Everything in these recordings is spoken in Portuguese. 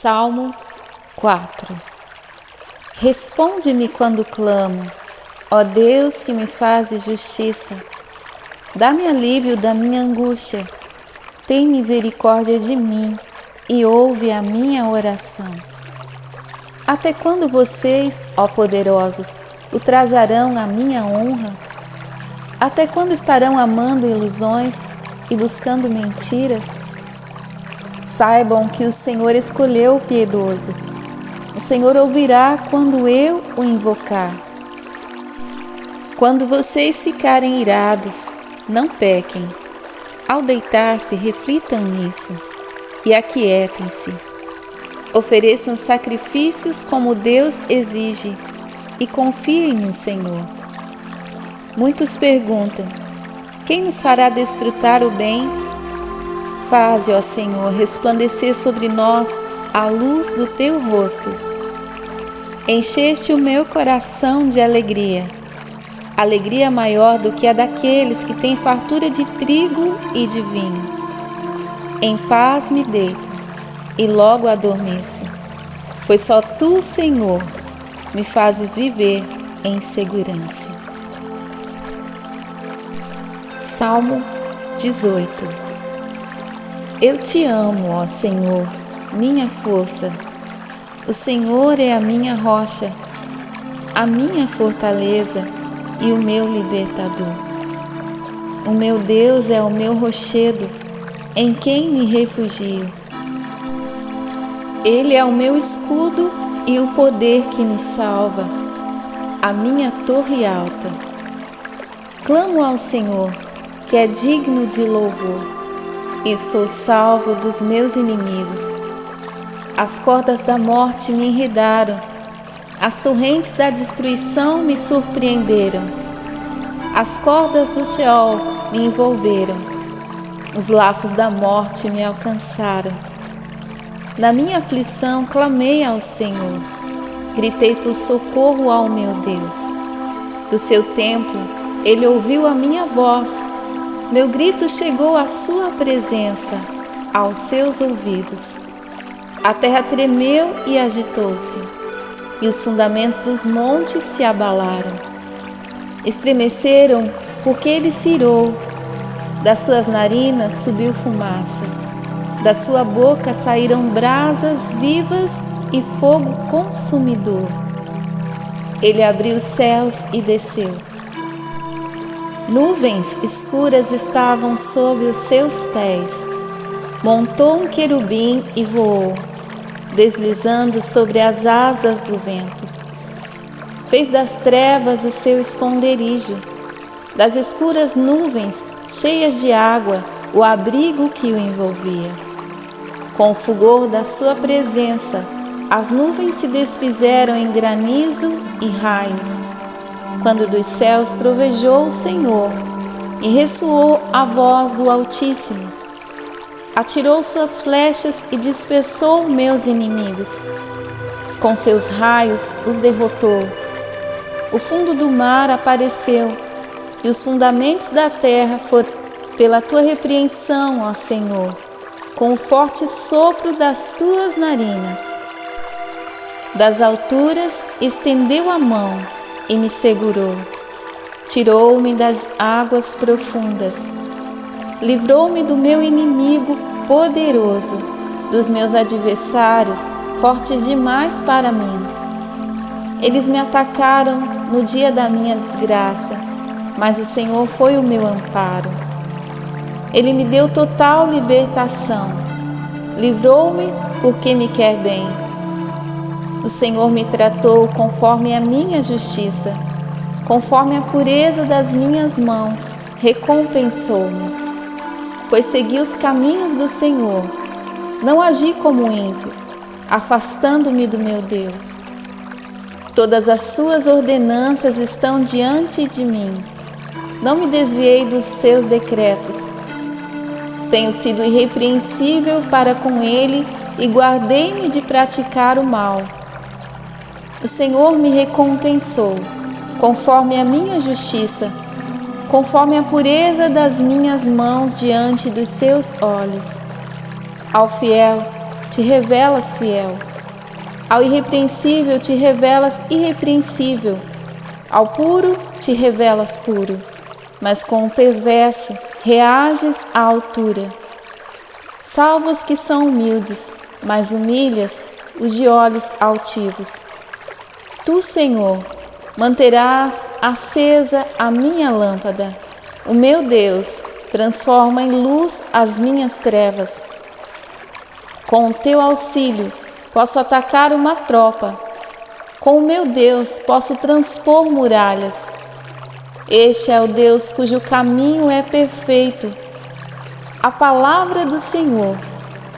Salmo 4. Responde-me quando clamo, ó Deus que me fazes justiça. Dá-me alívio da minha angústia. Tem misericórdia de mim e ouve a minha oração. Até quando vocês, ó poderosos, ultrajarão a minha honra? Até quando estarão amando ilusões e buscando mentiras? Saibam que o Senhor escolheu o piedoso. O Senhor ouvirá quando eu o invocar. Quando vocês ficarem irados, não pequem. Ao deitar-se, reflitam nisso e aquietem-se. Ofereçam sacrifícios como Deus exige e confiem no Senhor. Muitos perguntam: quem nos fará desfrutar o bem? Faze, ó Senhor, resplandecer sobre nós a luz do teu rosto. Encheste o meu coração de alegria, alegria maior do que a daqueles que têm fartura de trigo e de vinho. Em paz me deito e logo adormeço, pois só tu, Senhor, me fazes viver em segurança. Salmo 18. Eu te amo, ó Senhor, minha força. O Senhor é a minha rocha, a minha fortaleza e o meu libertador. O meu Deus é o meu rochedo, em quem me refugio. Ele é o meu escudo e o poder que me salva, a minha torre alta. Clamo ao Senhor, que é digno de louvor. Estou salvo dos meus inimigos. As cordas da morte me enredaram, as torrentes da destruição me surpreenderam. As cordas do Sheol me envolveram, os laços da morte me alcançaram. Na minha aflição clamei ao Senhor, gritei por socorro ao meu Deus. Do seu templo, Ele ouviu a minha voz. Meu grito chegou à sua presença, aos seus ouvidos. A terra tremeu e agitou-se, e os fundamentos dos montes se abalaram. Estremeceram porque ele se irou. Das suas narinas subiu fumaça. Da sua boca saíram brasas vivas e fogo consumidor. Ele abriu os céus e desceu. Nuvens escuras estavam sob os seus pés. Montou um querubim e voou, deslizando sobre as asas do vento. Fez das trevas o seu esconderijo, das escuras nuvens cheias de água, o abrigo que o envolvia. Com o fulgor da sua presença, as nuvens se desfizeram em granizo e raios. Quando dos céus trovejou o Senhor e ressoou a voz do Altíssimo, atirou suas flechas e dispersou meus inimigos. Com seus raios os derrotou. O fundo do mar apareceu e os fundamentos da terra foram pela tua repreensão, ó Senhor, com o forte sopro das tuas narinas. Das alturas estendeu a mão e me segurou. Tirou-me das águas profundas. Livrou-me do meu inimigo poderoso, dos meus adversários, fortes demais para mim. Eles me atacaram no dia da minha desgraça, mas o Senhor foi o meu amparo. Ele me deu total libertação. Livrou-me porque me quer bem. O Senhor me tratou conforme a minha justiça, conforme a pureza das minhas mãos, recompensou-me. Pois segui os caminhos do Senhor, não agi como ímpio, afastando-me do meu Deus. Todas as suas ordenanças estão diante de mim. Não me desviei dos seus decretos. Tenho sido irrepreensível para com ele e guardei-me de praticar o mal. O Senhor me recompensou, conforme a minha justiça, conforme a pureza das minhas mãos diante dos seus olhos. Ao fiel te revelas fiel. Ao irrepreensível te revelas irrepreensível. Ao puro te revelas puro. Mas com o perverso reages à altura. Salva os que são humildes, mas humilhas os de olhos altivos. Tu, Senhor, manterás acesa a minha lâmpada. O meu Deus transforma em luz as minhas trevas. Com o teu auxílio posso atacar uma tropa. Com o meu Deus posso transpor muralhas. Este é o Deus cujo caminho é perfeito. A palavra do Senhor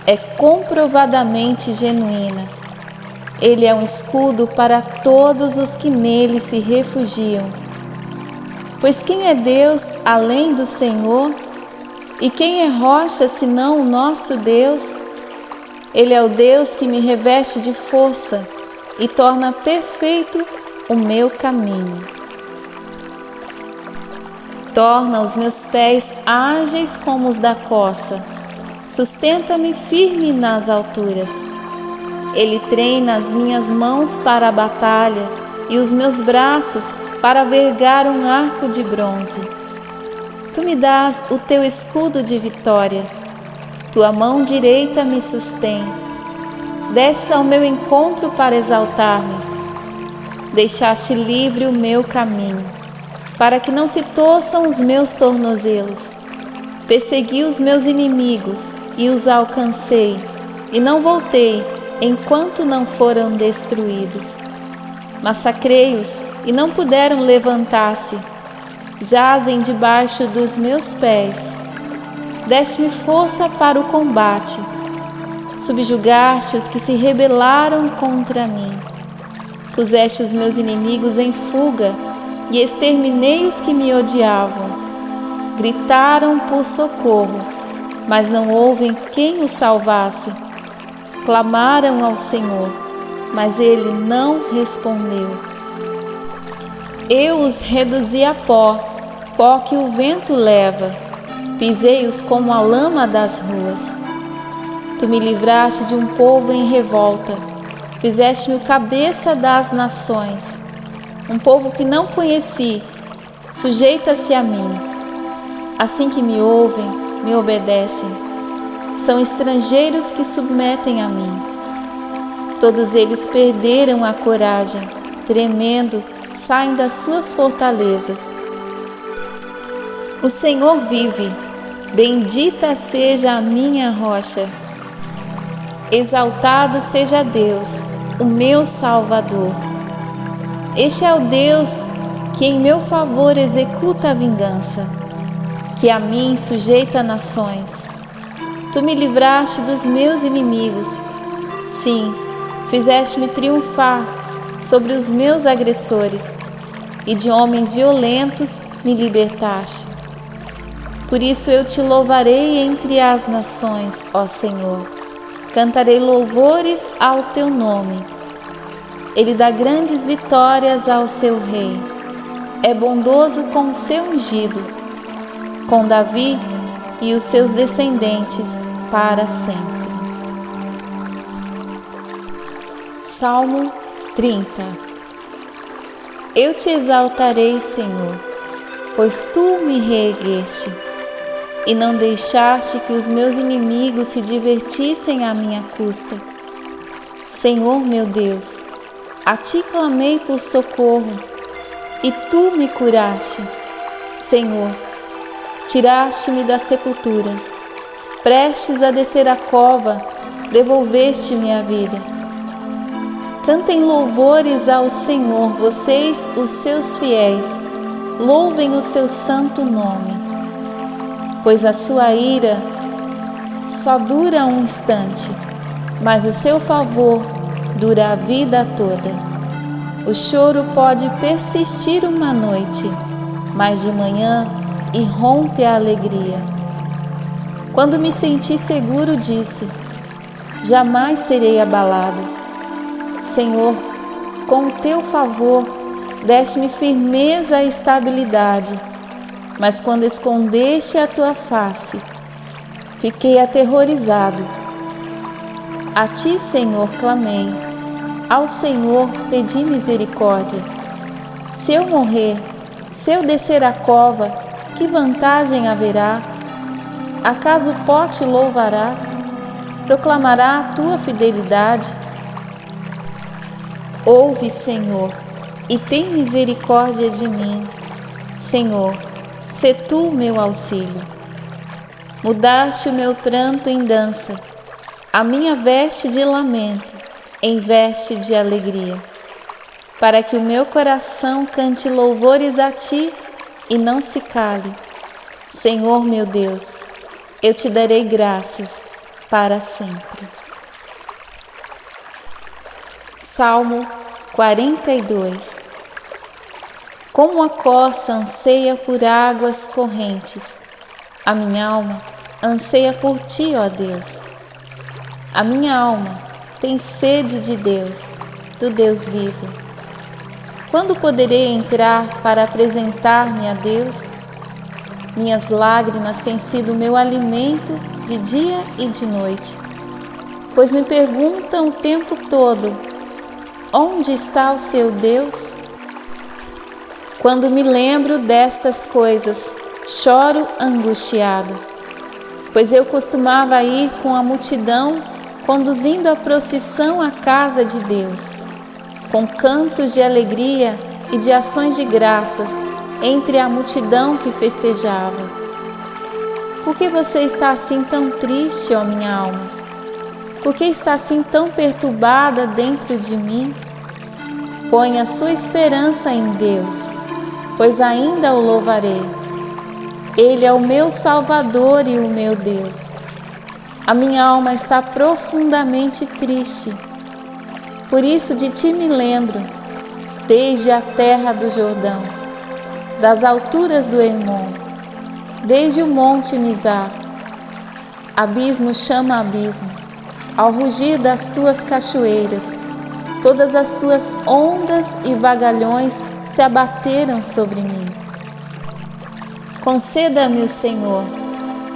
é comprovadamente genuína. Ele é um escudo para todos os que nele se refugiam. Pois quem é Deus além do Senhor? E quem é rocha senão o nosso Deus? Ele é o Deus que me reveste de força e torna perfeito o meu caminho. Torna os meus pés ágeis como os da corça. Sustenta-me firme nas alturas. Ele treina as minhas mãos para a batalha e os meus braços para vergar um arco de bronze. Tu me dás o teu escudo de vitória. Tua mão direita me sustém. Desce ao meu encontro para exaltar-me. Deixaste livre o meu caminho, para que não se torçam os meus tornozelos. Persegui os meus inimigos e os alcancei, e não voltei enquanto não foram destruídos. Massacrei-os e não puderam levantar-se. Jazem debaixo dos meus pés. Deste-me força para o combate. Subjugaste os que se rebelaram contra mim. Puseste os meus inimigos em fuga e exterminei os que me odiavam. Gritaram por socorro, mas não houve quem os salvasse. Clamaram ao Senhor, mas Ele não respondeu. Eu os reduzi a pó, pó que o vento leva. Pisei-os como a lama das ruas. Tu me livraste de um povo em revolta. Fizeste-me o cabeça das nações. Um povo que não conheci, sujeita-se a mim. Assim que me ouvem, me obedecem. São estrangeiros que submetem a mim. Todos eles perderam a coragem, tremendo, saem das suas fortalezas. O Senhor vive, bendita seja a minha rocha. Exaltado seja Deus, o meu Salvador. Este é o Deus que em meu favor executa a vingança, que a mim sujeita nações. Tu me livraste dos meus inimigos. Sim, fizeste-me triunfar sobre os meus agressores, e de homens violentos me libertaste. Por isso eu te louvarei entre as nações, ó Senhor. Cantarei louvores ao teu nome. Ele dá grandes vitórias ao seu rei. É bondoso com o seu ungido, com Davi e os seus descendentes para sempre. Salmo 30. Eu te exaltarei, Senhor, pois tu me reergueste e não deixaste que os meus inimigos se divertissem à minha custa. Senhor meu Deus, a ti clamei por socorro e tu me curaste. Senhor, tiraste-me da sepultura, prestes a descer a cova, devolveste-me a vida. Cantem louvores ao Senhor, vocês, os seus fiéis, louvem o seu santo nome, pois a sua ira só dura um instante, mas o seu favor dura a vida toda. O choro pode persistir uma noite, mas de manhã irrompe a alegria. Quando me senti seguro, disse: jamais serei abalado. Senhor, com o teu favor, deste-me firmeza e estabilidade, mas quando escondeste a tua face, fiquei aterrorizado. A ti, Senhor, clamei, ao Senhor pedi misericórdia. Se eu morrer, se eu descer a cova, que vantagem haverá? Acaso o pó te louvará? Proclamará a tua fidelidade? Ouve, Senhor, e tem misericórdia de mim. Senhor, sê tu meu auxílio. Mudaste o meu pranto em dança, a minha veste de lamento em veste de alegria, para que o meu coração cante louvores a ti e não se cale. Senhor meu Deus, eu te darei graças para sempre. Salmo 42. Como a corça anseia por águas correntes, a minha alma anseia por ti, ó Deus. A minha alma tem sede de Deus, do Deus vivo. Quando poderei entrar para apresentar-me a Deus? Minhas lágrimas têm sido meu alimento de dia e de noite, pois me perguntam o tempo todo: onde está o seu Deus? Quando me lembro destas coisas, choro angustiado, pois eu costumava ir com a multidão, conduzindo a procissão à casa de Deus, com cantos de alegria e de ações de graças, entre a multidão que festejava. Por que você está assim tão triste, ó minha alma? Por que está assim tão perturbada dentro de mim? Põe a sua esperança em Deus, pois ainda o louvarei. Ele é o meu Salvador e o meu Deus. A minha alma está profundamente triste. Por isso de ti me lembro, desde a terra do Jordão, das alturas do Hermon, desde o monte Mizar. Abismo chama abismo, ao rugir das tuas cachoeiras, todas as tuas ondas e vagalhões se abateram sobre mim. Conceda-me o Senhor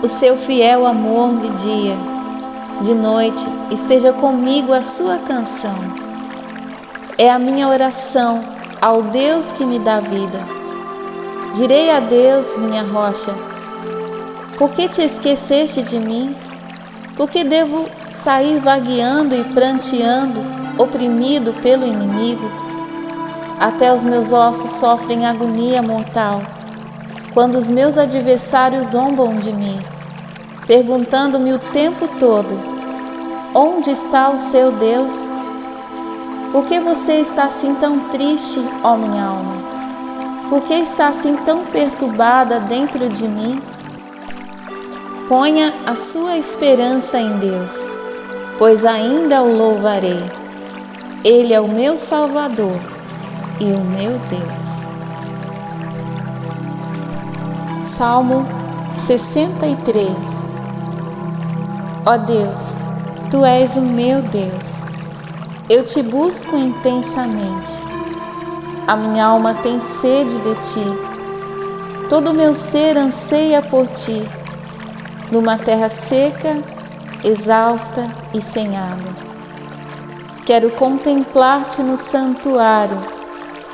o seu fiel amor de dia, de noite esteja comigo a sua canção. É a minha oração ao Deus que me dá vida. Direi a Deus, minha rocha: por que te esqueceste de mim? Por que devo sair vagueando e pranteando, oprimido pelo inimigo? Até os meus ossos sofrem agonia mortal, quando os meus adversários zombam de mim, perguntando-me o tempo todo: onde está o seu Deus? Por que você está assim tão triste, ó minha alma? Por que está assim tão perturbada dentro de mim? Ponha a sua esperança em Deus, pois ainda o louvarei. Ele é o meu Salvador e o meu Deus. Salmo 63. Ó Deus, tu és o meu Deus. Eu te busco intensamente. A minha alma tem sede de ti. Todo o meu ser anseia por ti, numa terra seca, exausta e sem água. Quero contemplar-te no santuário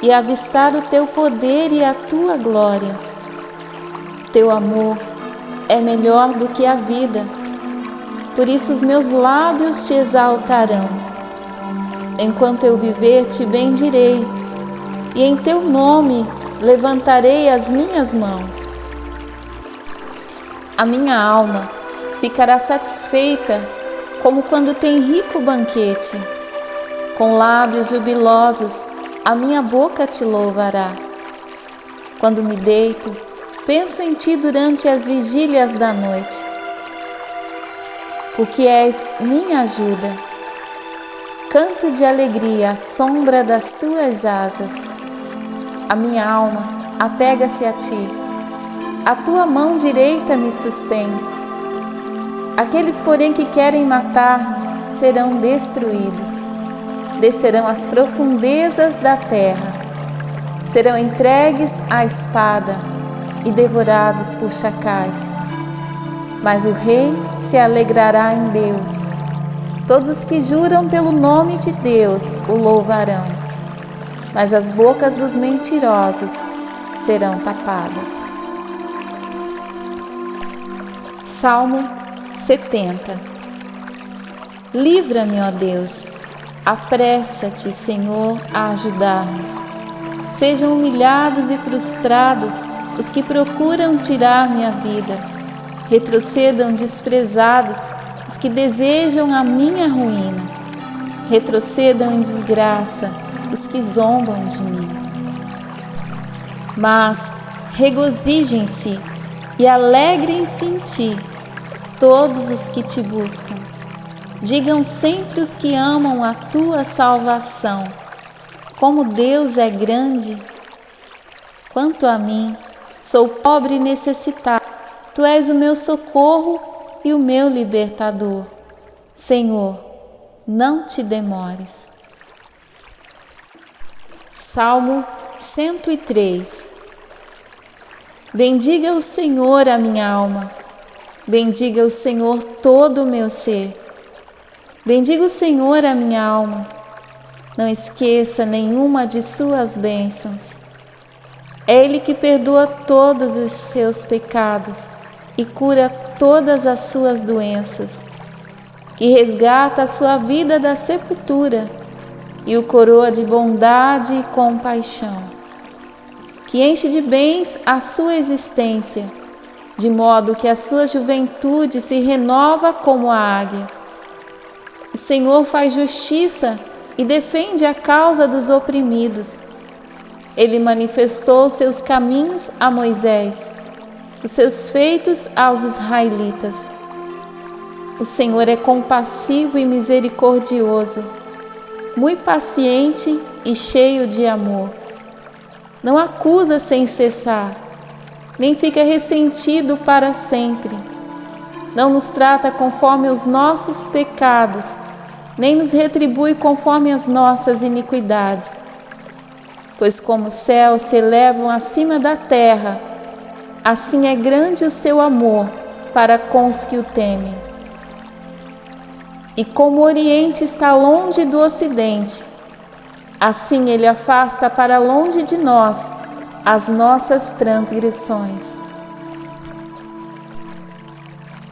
e avistar o teu poder e a tua glória. Teu amor é melhor do que a vida, por isso os meus lábios te exaltarão. Enquanto eu viver, te bendirei, e em teu nome levantarei as minhas mãos. A minha alma ficará satisfeita como quando tem rico banquete. Com lábios jubilosos, a minha boca te louvará. Quando me deito, penso em ti durante as vigílias da noite, porque és minha ajuda. Canto de alegria à sombra das tuas asas. A minha alma apega-se a ti. A tua mão direita me sustém. Aqueles, porém, que querem matar-me serão destruídos. Descerão às profundezas da terra. Serão entregues à espada e devorados por chacais. Mas o rei se alegrará em Deus. Todos que juram pelo nome de Deus o louvarão, mas as bocas dos mentirosos serão tapadas. Salmo 70. Livra-me, ó Deus, apressa-te, Senhor, a ajudar-me. Sejam humilhados e frustrados os que procuram tirar minha vida. Retrocedam desprezados os que desejam a minha ruína. Retrocedam em desgraça os que zombam de mim. Mas regozijem-se e alegrem-se em ti todos os que te buscam. Digam sempre os que amam a tua salvação: como Deus é grande! Quanto a mim, sou pobre e necessitado. Tu és o meu socorro e o meu libertador. Senhor, não te demores. Salmo 103. Bendiga o Senhor a minha alma. Bendiga o Senhor todo o meu ser. Bendiga o Senhor a minha alma. Não esqueça nenhuma de suas bênçãos. É Ele que perdoa todos os seus pecados e cura todas as suas doenças, que resgata a sua vida da sepultura e o coroa de bondade e compaixão, que enche de bens a sua existência, de modo que a sua juventude se renova como a águia. O Senhor faz justiça e defende a causa dos oprimidos. Ele manifestou seus caminhos a Moisés, os seus feitos aos israelitas. O Senhor é compassivo e misericordioso, muito paciente e cheio de amor. Não acusa sem cessar, nem fica ressentido para sempre. Não nos trata conforme os nossos pecados, nem nos retribui conforme as nossas iniquidades. Pois como os céus se elevam acima da terra, assim é grande o seu amor para com os que o temem. E como o Oriente está longe do Ocidente, assim Ele afasta para longe de nós as nossas transgressões.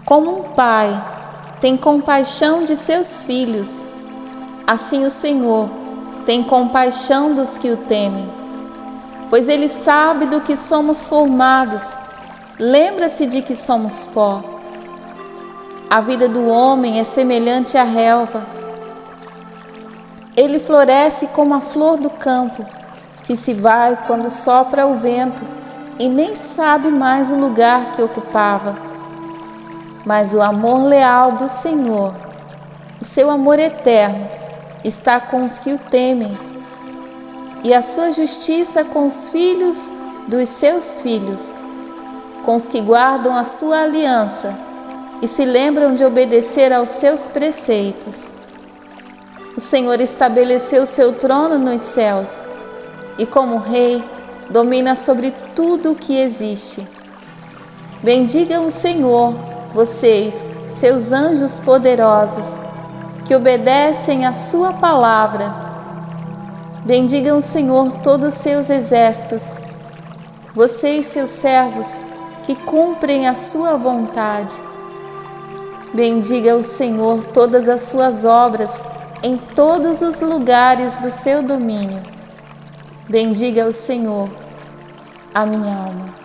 Como um pai tem compaixão de seus filhos, assim o Senhor tem compaixão dos que o temem. Pois Ele sabe do que somos formados, lembra-se de que somos pó. A vida do homem é semelhante à relva. Ele floresce como a flor do campo, que se vai quando sopra o vento e nem sabe mais o lugar que ocupava. Mas o amor leal do Senhor, o seu amor eterno, está com os que o temem, e a sua justiça com os filhos dos seus filhos, com os que guardam a sua aliança e se lembram de obedecer aos seus preceitos. O Senhor estabeleceu seu trono nos céus e, como rei, domina sobre tudo o que existe. Bendigam o Senhor, vocês, seus anjos poderosos, que obedecem à sua palavra. Bendigam o Senhor todos os seus exércitos, vocês, seus servos, que cumprem a sua vontade. Bendiga o Senhor todas as suas obras em todos os lugares do seu domínio. Bendiga o Senhor, a minha alma.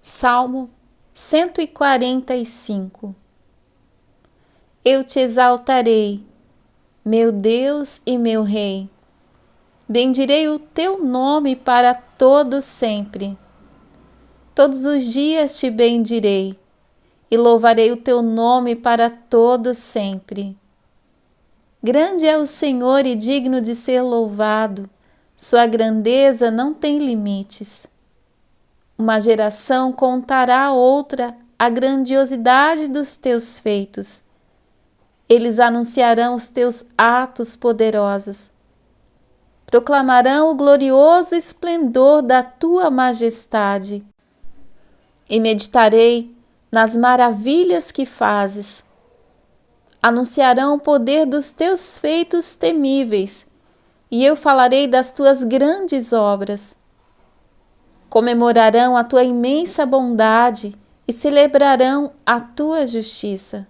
Salmo 145. Eu te exaltarei, meu Deus e meu Rei. Bendirei o teu nome para todo sempre. Todos os dias te bendirei e louvarei o teu nome para todo sempre. Grande é o Senhor e digno de ser louvado. Sua grandeza não tem limites. Uma geração contará a outra a grandiosidade dos teus feitos. Eles anunciarão os teus atos poderosos. Proclamarão o glorioso esplendor da tua majestade. E meditarei nas maravilhas que fazes. Anunciarão o poder dos teus feitos temíveis, e eu falarei das tuas grandes obras. Comemorarão a tua imensa bondade e celebrarão a tua justiça.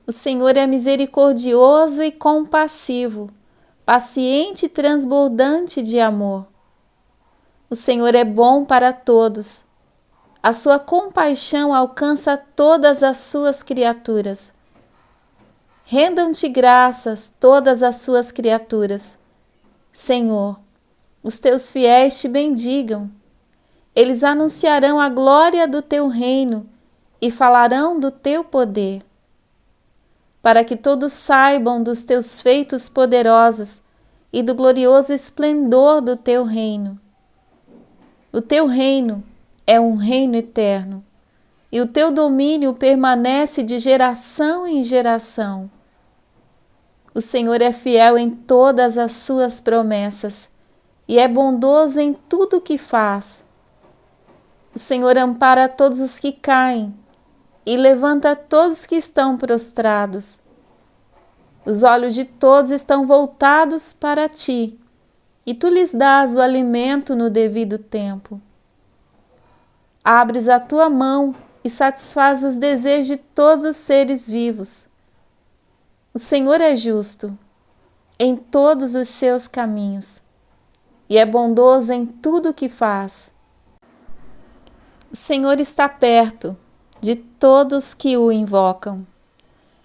O Senhor é misericordioso e compassivo, paciente e transbordante de amor. O Senhor é bom para todos. A sua compaixão alcança todas as suas criaturas. Rendam-te graças todas as suas criaturas. Senhor, os teus fiéis te bendigam. Eles anunciarão a glória do teu reino e falarão do teu poder, para que todos saibam dos teus feitos poderosos e do glorioso esplendor do teu reino. O teu reino é um reino eterno, e o teu domínio permanece de geração em geração. O Senhor é fiel em todas as suas promessas e é bondoso em tudo o que faz. O Senhor ampara todos os que caem e levanta todos os que estão prostrados. Os olhos de todos estão voltados para ti, e tu lhes dás o alimento no devido tempo. Abres a tua mão e satisfaz os desejos de todos os seres vivos. O Senhor é justo em todos os seus caminhos e é bondoso em tudo o que faz. O Senhor está perto de todos que o invocam,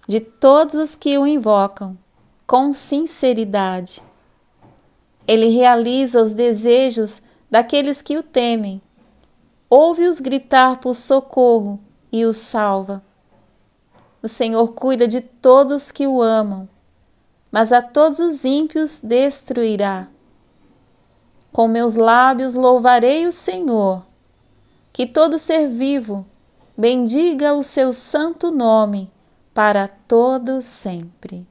de todos os que o invocam com sinceridade. Ele realiza os desejos daqueles que o temem. Ouve-os gritar por socorro e os salva. O Senhor cuida de todos que o amam, mas a todos os ímpios destruirá. Com meus lábios louvarei o Senhor. Que todo ser vivo bendiga o seu santo nome para todo sempre.